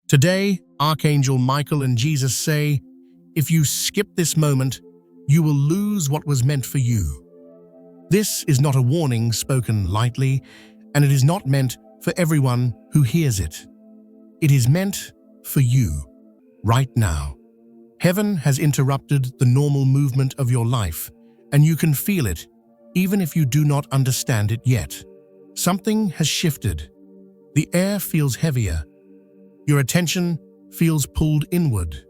Today, Archangel Michael and Jesus say, if you skip this moment, you will lose what was meant for you. This is not a warning spoken lightly, and it is not meant for everyone who hears it. It is meant for you, right now. Heaven has interrupted the normal movement of your life, and you can feel it, even if you do not understand it yet. Something has shifted. The air feels heavier. Your attention feels pulled inward.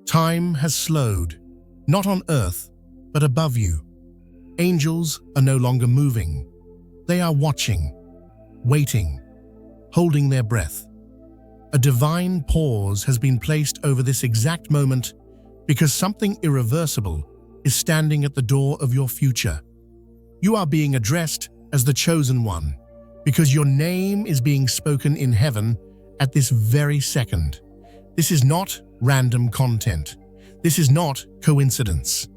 Time has slowed, not on earth, but above you. Angels are no longer moving. They are watching, waiting, holding their breath. A divine pause has been placed over this exact moment because something irreversible is standing at the door of your future. You are being addressed as the chosen one because your name is being spoken in heaven at this very second. This is not random content. This is not coincidence.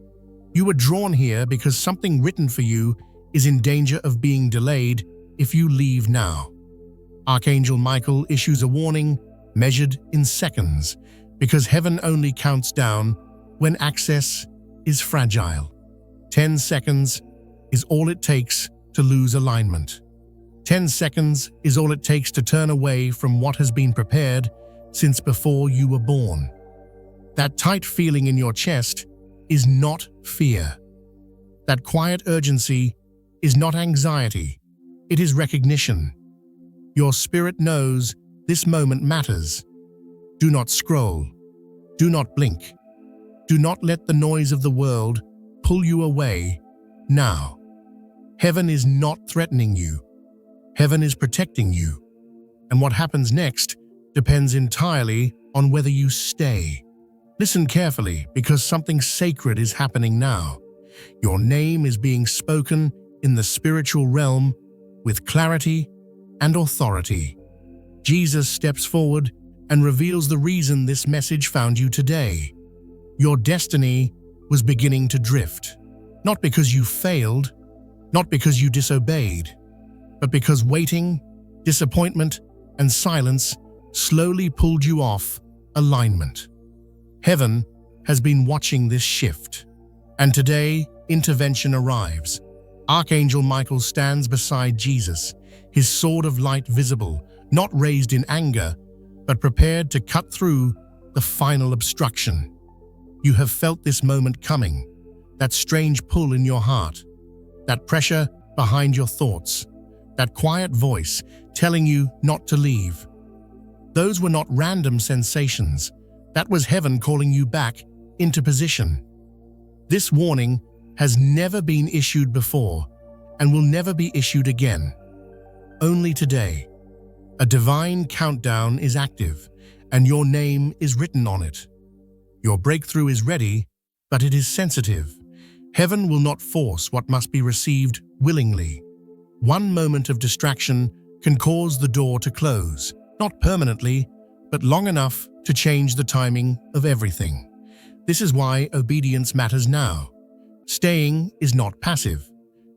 You were drawn here because something written for you is in danger of being delayed if you leave now. Archangel Michael issues a warning measured in seconds because heaven only counts down when access is fragile. 10 seconds is all it takes to lose alignment. 10 seconds is all it takes to turn away from what has been prepared since before you were born. That tight feeling in your chest is not fear. That quiet urgency is not anxiety. It is recognition. Your spirit knows this moment matters. Do not scroll. Do not blink. Do not let the noise of the world pull you away now. Heaven is not threatening you. Heaven is protecting you. And what happens next depends entirely on whether you stay. Listen carefully because something sacred is happening now. Your name is being spoken in the spiritual realm with clarity and authority. Jesus steps forward and reveals the reason this message found you today. Your destiny was beginning to drift, not because you failed, not because you disobeyed, but because waiting, disappointment, and silence slowly pulled you off alignment. Heaven has been watching this shift, and today intervention arrives. Archangel Michael stands beside Jesus, his sword of light visible, not raised in anger, but prepared to cut through the final obstruction. You have felt this moment coming, that strange pull in your heart, that pressure behind your thoughts, that quiet voice telling you not to leave. Those were not random sensations. That was heaven calling you back into position. This warning has never been issued before and will never be issued again. Only today. A divine countdown is active, and your name is written on it. Your breakthrough is ready, but it is sensitive. Heaven will not force what must be received willingly. One moment of distraction can cause the door to close, not permanently, but long enough to change the timing of everything. This is why obedience matters now. Staying is not passive.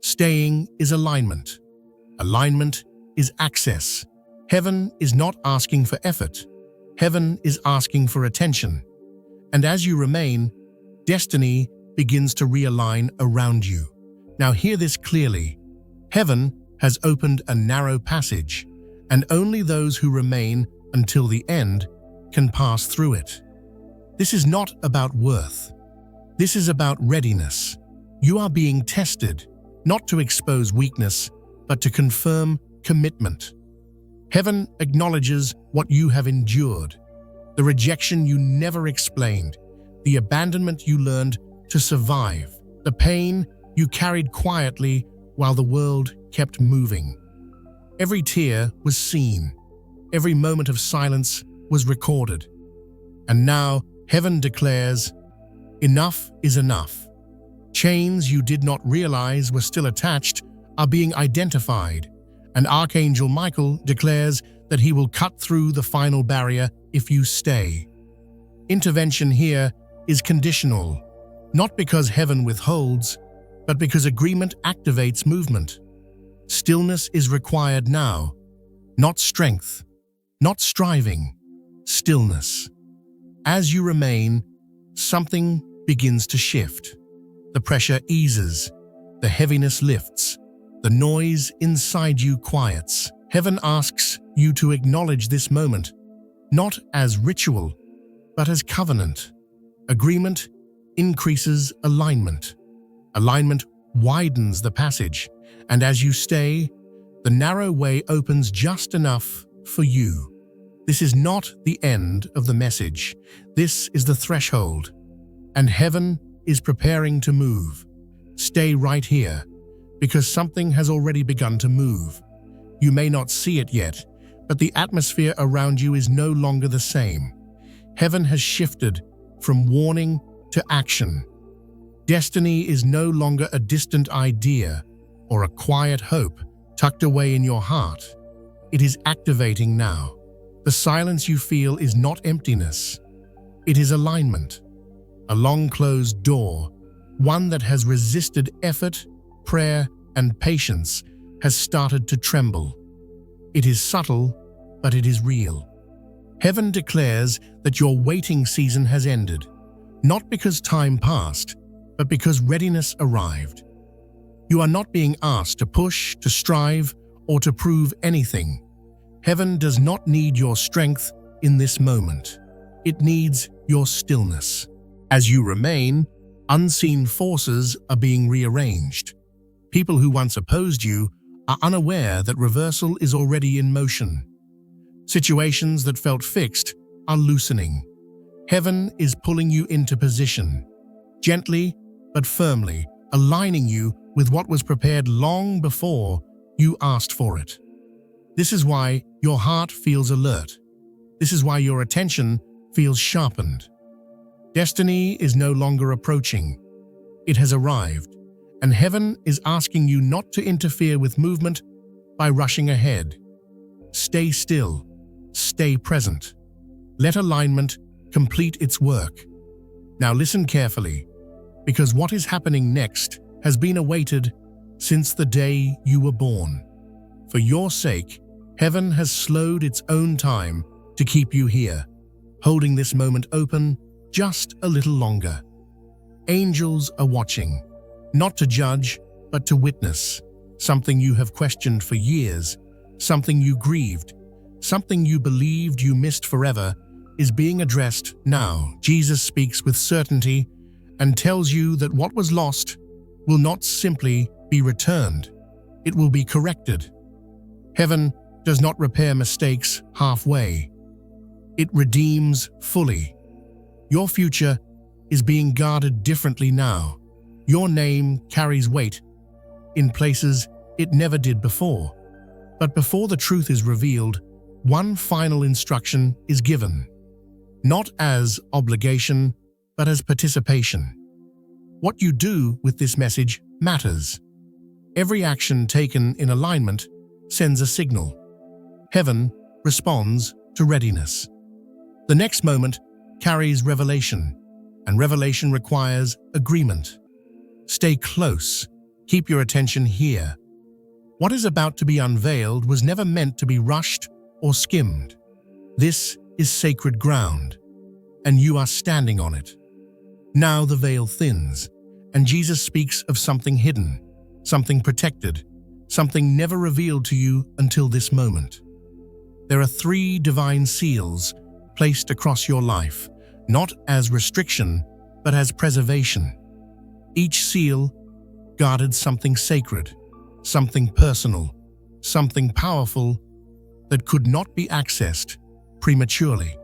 Staying is alignment. Alignment is access. Heaven is not asking for effort. Heaven is asking for attention. And as you remain, destiny begins to realign around you. Now hear this clearly. Heaven has opened a narrow passage, and only those who remain until the end can pass through it. This is not about worth. This is about readiness. You are being tested, not to expose weakness, but to confirm commitment. Heaven acknowledges what you have endured, the rejection you never explained, the abandonment you learned to survive, the pain you carried quietly while the world kept moving. Every tear was seen. Every moment of silence was recorded. And now heaven declares, enough is enough. Chains you did not realize were still attached are being identified, and Archangel Michael declares that he will cut through the final barrier if you stay. Intervention here is conditional, not because heaven withholds, but because agreement activates movement. Stillness is required now, not strength, not striving, stillness. As you remain, something begins to shift. The pressure eases, the heaviness lifts, the noise inside you quiets. Heaven asks you to acknowledge this moment, not as ritual, but as covenant. Agreement increases alignment. Alignment widens the passage, and as you stay, the narrow way opens just enough for you. This is not the end of the message. This is the threshold, and heaven is preparing to move. Stay right here, because something has already begun to move. You may not see it yet, but the atmosphere around you is no longer the same. Heaven has shifted from warning to action. Destiny is no longer a distant idea or a quiet hope tucked away in your heart. It is activating now. The silence you feel is not emptiness. It is alignment. A long-closed door, one that has resisted effort, prayer, and patience, has started to tremble. It is subtle, but it is real. Heaven declares that your waiting season has ended, not because time passed, but because readiness arrived. You are not being asked to push, to strive, or to prove anything. Heaven does not need your strength in this moment. It needs your stillness. As you remain, unseen forces are being rearranged. People who once opposed you are unaware that reversal is already in motion. Situations that felt fixed are loosening. Heaven is pulling you into position, gently but firmly, aligning you with what was prepared long before you asked for it. This is why your heart feels alert. This is why your attention feels sharpened. Destiny is no longer approaching. It has arrived, and heaven is asking you not to interfere with movement by rushing ahead. Stay still. Stay present. Let alignment complete its work. Now listen carefully, because what is happening next has been awaited since the day you were born. For your sake, heaven has slowed its own time to keep you here, holding this moment open just a little longer. Angels are watching, not to judge, but to witness. Something you have questioned for years, something you grieved, something you believed you missed forever, is being addressed now. Jesus speaks with certainty and tells you that what was lost will not simply be returned. It will be corrected. Heaven does not repair mistakes halfway. It redeems fully. Your future is being guarded differently now. Your name carries weight in places it never did before. But before the truth is revealed, one final instruction is given, not as obligation, but as participation. What you do with this message matters. Every action taken in alignment sends a signal. Heaven responds to readiness. The next moment carries revelation, and revelation requires agreement. Stay close. Keep your attention here. What is about to be unveiled was never meant to be rushed or skimmed. This is sacred ground, and you are standing on it. Now the veil thins, and Jesus speaks of something hidden, something protected, something never revealed to you until this moment. There are 3 divine seals placed across your life, not as restriction, but as preservation. Each seal guarded something sacred, something personal, something powerful that could not be accessed prematurely.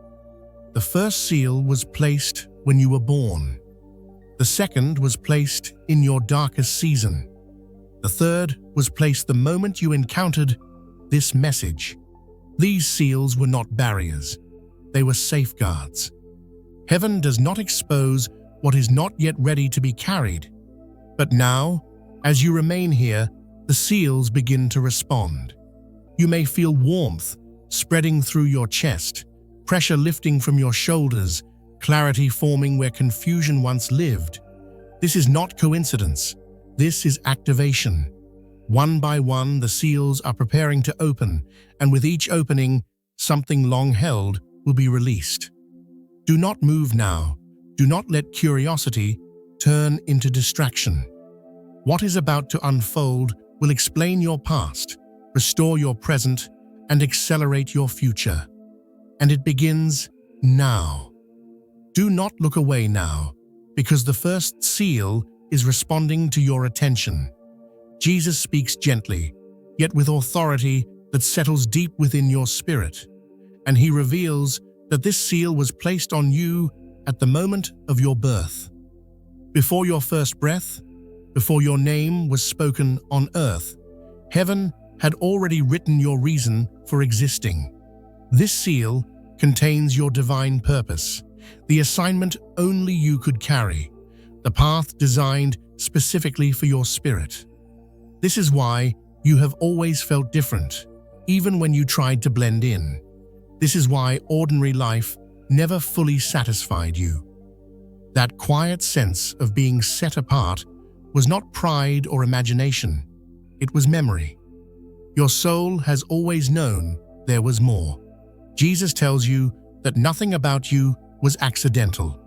The first seal was placed when you were born. The second was placed in your darkest season. The third was placed the moment you encountered this message. These seals were not barriers. They were safeguards. Heaven does not expose what is not yet ready to be carried. But now, as you remain here, the seals begin to respond. You may feel warmth spreading through your chest, pressure lifting from your shoulders, clarity forming where confusion once lived. This is not coincidence. This is activation. One by one, the seals are preparing to open, and with each opening, something long held will be released. Do not move now. Do not let curiosity turn into distraction. What is about to unfold will explain your past, restore your present, and accelerate your future. And it begins now. Do not look away now, because the first seal is responding to your attention. Jesus speaks gently, yet with authority that settles deep within your spirit, and he reveals that this seal was placed on you at the moment of your birth. Before your first breath, before your name was spoken on earth, heaven had already written your reason for existing. This seal contains your divine purpose, the assignment only you could carry, the path designed specifically for your spirit. This is why you have always felt different, even when you tried to blend in. This is why ordinary life never fully satisfied you. That quiet sense of being set apart was not pride or imagination, it was memory. Your soul has always known there was more. Jesus tells you that nothing about you was accidental.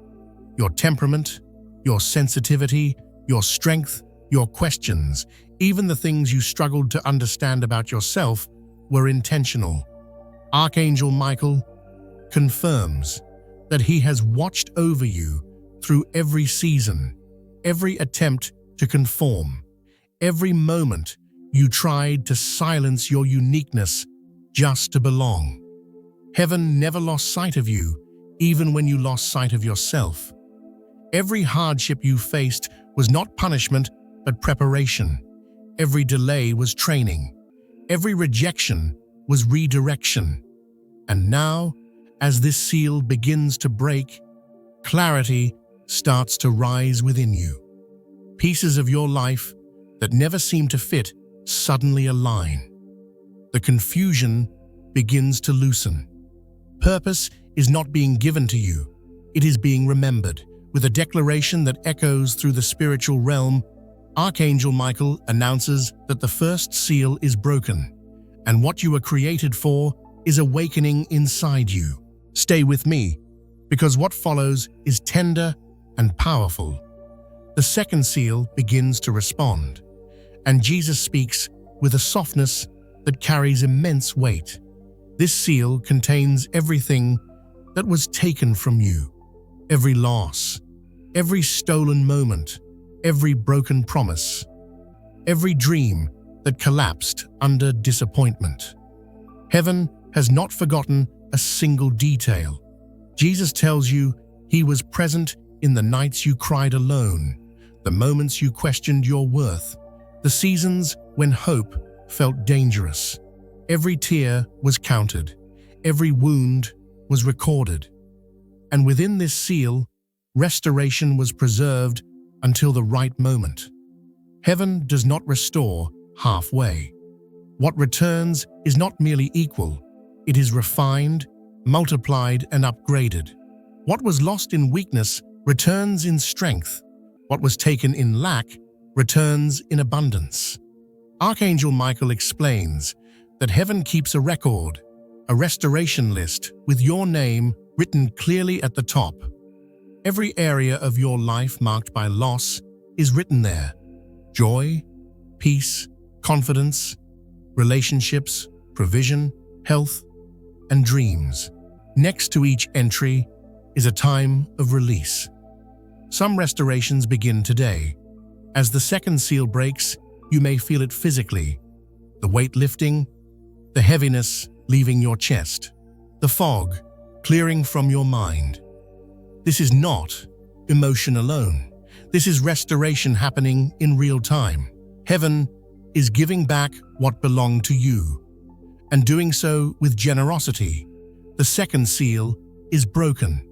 Your temperament, your sensitivity, your strength, your questions, even the things you struggled to understand about yourself, were intentional. Archangel Michael confirms that he has watched over you through every season, every attempt to conform, every moment you tried to silence your uniqueness just to belong. Heaven never lost sight of you, even when you lost sight of yourself. Every hardship you faced was not punishment, but preparation. Every delay was training. Every rejection was redirection. And now, as this seal begins to break, clarity starts to rise within you. Pieces of your life that never seemed to fit suddenly align. The confusion begins to loosen. Purpose is not being given to you, it is being remembered. With a declaration that echoes through the spiritual realm, Archangel Michael announces that the first seal is broken, and what you were created for is awakening inside you. Stay with me, because what follows is tender and powerful. The second seal begins to respond, and Jesus speaks with a softness that carries immense weight. This seal contains everything that was taken from you, every loss, every stolen moment, every broken promise, every dream that collapsed under disappointment. Heaven has not forgotten a single detail. Jesus tells you he was present in the nights you cried alone, the moments you questioned your worth, the seasons when hope felt dangerous. Every tear was counted, every wound was recorded. And within this seal, restoration was preserved until the right moment. Heaven does not restore halfway. What returns is not merely equal, it is refined, multiplied, and upgraded. What was lost in weakness returns in strength. What was taken in lack returns in abundance. Archangel Michael explains that heaven keeps a record, a restoration list with your name written clearly at the top. Every area of your life marked by loss is written there. Joy, peace, confidence, relationships, provision, health, and dreams. Next to each entry is a time of release. Some restorations begin today. As the second seal breaks, you may feel it physically. The weight lifting, the heaviness leaving your chest, the fog clearing from your mind. This is not emotion alone. This is restoration happening in real time. Heaven is giving back what belonged to you, and doing so with generosity. The second seal is broken,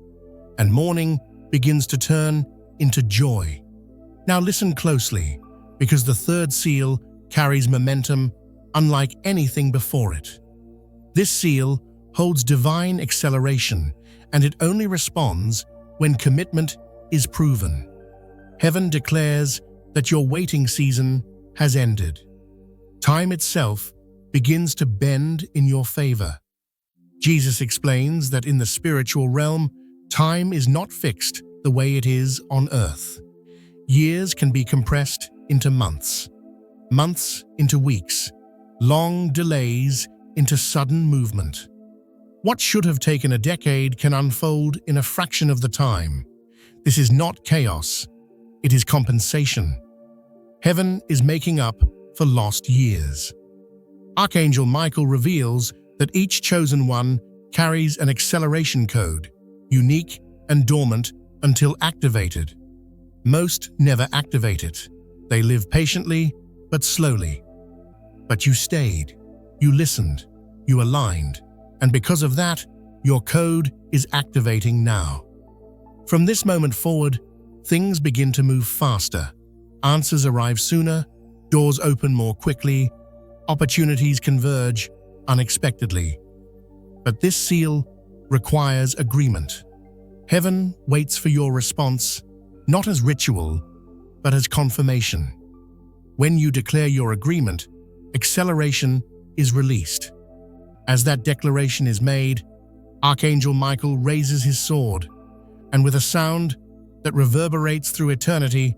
and mourning begins to turn into joy. Now listen closely, because the third seal carries momentum unlike anything before it. This seal holds divine acceleration, and it only responds when commitment is proven. Heaven declares that your waiting season has ended. Time itself begins to bend in your favor. Jesus explains that in the spiritual realm, time is not fixed the way it is on earth. Years can be compressed into months, months into weeks, long delays into sudden movement. What should have taken a decade can unfold in a fraction of the time. This is not chaos, it is compensation. Heaven is making up for lost years. Archangel Michael reveals that each chosen one carries an acceleration code, unique and dormant until activated. Most never activate it. They live patiently, but slowly. But you stayed, you listened, you aligned, and because of that, your code is activating now. From this moment forward, things begin to move faster. Answers arrive sooner, doors open more quickly, opportunities converge unexpectedly. But this seal requires agreement. Heaven waits for your response, not as ritual, but as confirmation. When you declare your agreement, acceleration is released. As that declaration is made, Archangel Michael raises his sword, and with a sound that reverberates through eternity,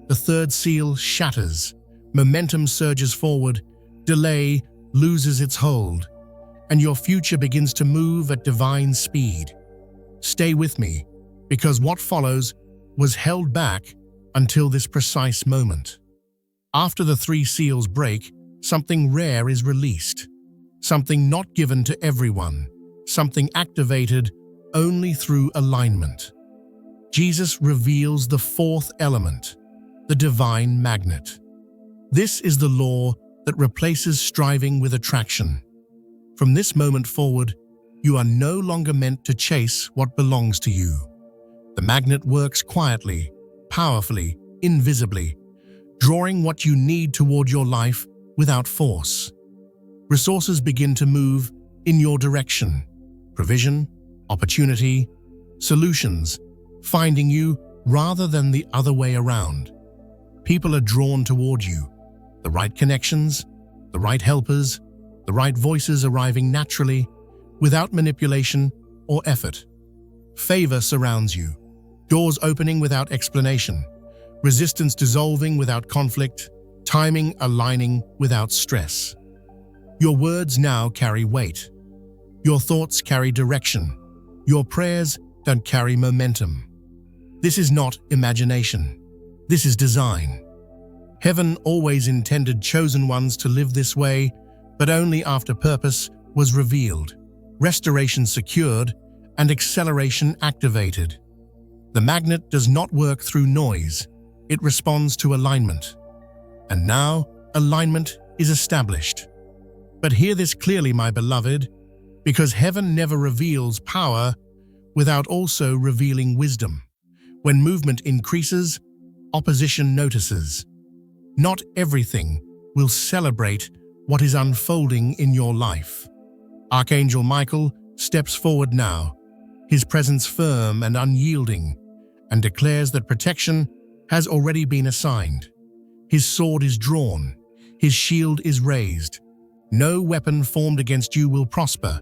the third seal shatters, momentum surges forward, delay loses its hold, and your future begins to move at divine speed. Stay with me, because what follows was held back until this precise moment. After the three seals break, something rare is released, something not given to everyone, something activated only through alignment. Jesus reveals the fourth element, the divine magnet. This is the law that replaces striving with attraction. From this moment forward, you are no longer meant to chase what belongs to you. The magnet works quietly, powerfully, invisibly, drawing what you need toward your life without force. Resources begin to move in your direction. Provision, opportunity, solutions, finding you rather than the other way around. People are drawn toward you. The right connections, the right helpers, the right voices arriving naturally, without manipulation or effort. Favor surrounds you, doors opening without explanation, resistance dissolving without conflict, timing aligning without stress. Your words now carry weight. Your thoughts carry direction. Your prayers don't carry momentum. This is not imagination. This is design. Heaven always intended chosen ones to live this way, but only after purpose was revealed, restoration secured, and acceleration activated. The magnet does not work through noise. It responds to alignment. And now, alignment is established. But hear this clearly, my beloved, because heaven never reveals power without also revealing wisdom. When movement increases, opposition notices. Not everything will celebrate what is unfolding in your life. Archangel Michael steps forward now, his presence firm and unyielding, and declares that protection has already been assigned. His sword is drawn, his shield is raised. No weapon formed against you will prosper,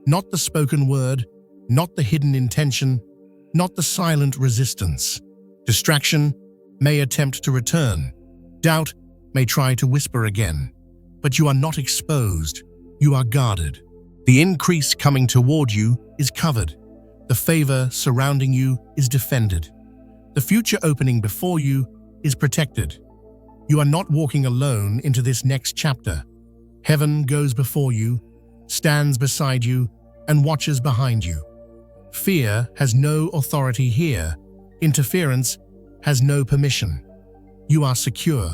not the spoken word, not the hidden intention, not the silent resistance. Distraction may attempt to return. Doubt may try to whisper again. But you are not exposed. You are guarded. The increase coming toward you is covered. The favor surrounding you is defended. The future opening before you is protected. You are not walking alone into this next chapter. Heaven goes before you, stands beside you, and watches behind you. Fear has no authority here. Interference has no permission. You are secure.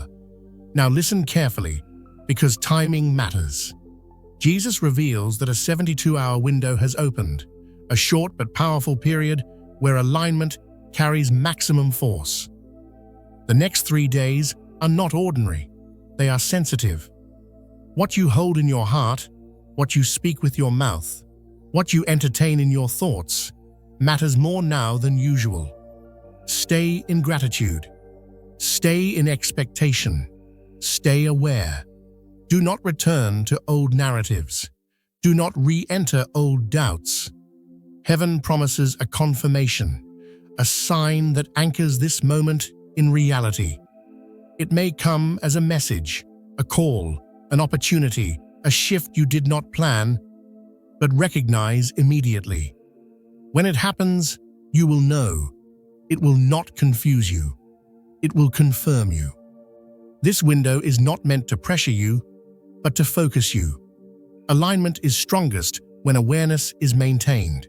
Now listen carefully, because timing matters. Jesus reveals that a 72-hour window has opened, a short but powerful period where alignment carries maximum force. The next 3 days are not ordinary. They are sensitive. What you hold in your heart, what you speak with your mouth, what you entertain in your thoughts, matters more now than usual. Stay in gratitude. Stay in expectation. Stay aware. Do not return to old narratives. Do not re-enter old doubts. Heaven promises a confirmation, a sign that anchors this moment in reality. It may come as a message, a call, an opportunity, a shift you did not plan, but recognize immediately. When it happens, you will know. It will not confuse you. It will confirm you. This window is not meant to pressure you, but to focus you. Alignment is strongest when awareness is maintained,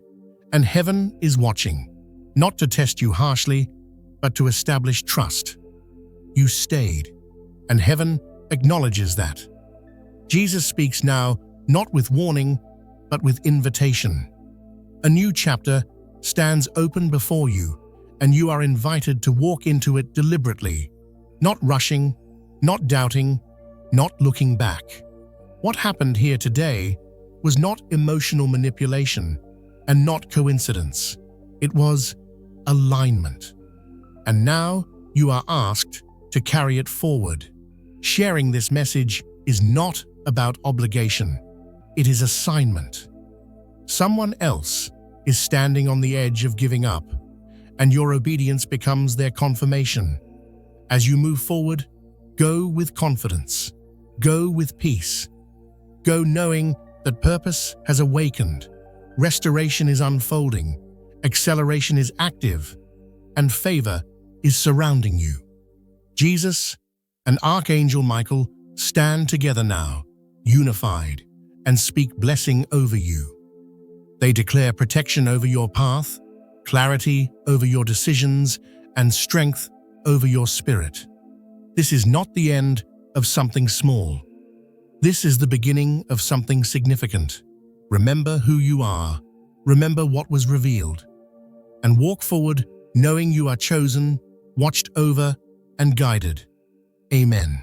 and heaven is watching, not to test you harshly, but to establish trust. You stayed, and heaven acknowledges that. Jesus speaks now, not with warning, but with invitation. A new chapter stands open before you, and you are invited to walk into it deliberately, not rushing, not doubting, not looking back. What happened here today was not emotional manipulation and not coincidence. It was alignment. And now you are asked to carry it forward. Sharing this message is not about obligation. It is assignment. Someone else is standing on the edge of giving up, and your obedience becomes their confirmation. As you move forward, go with confidence. Go with peace. Go knowing that purpose has awakened, restoration is unfolding, acceleration is active, and favor is surrounding you. Jesus and Archangel Michael stand together now, unified, and speak blessing over you. They declare protection over your path, clarity over your decisions, and strength over your spirit. This is not the end of something small. This is the beginning of something significant. Remember who you are, remember what was revealed, and walk forward knowing you are chosen, watched over, and guided. Amen.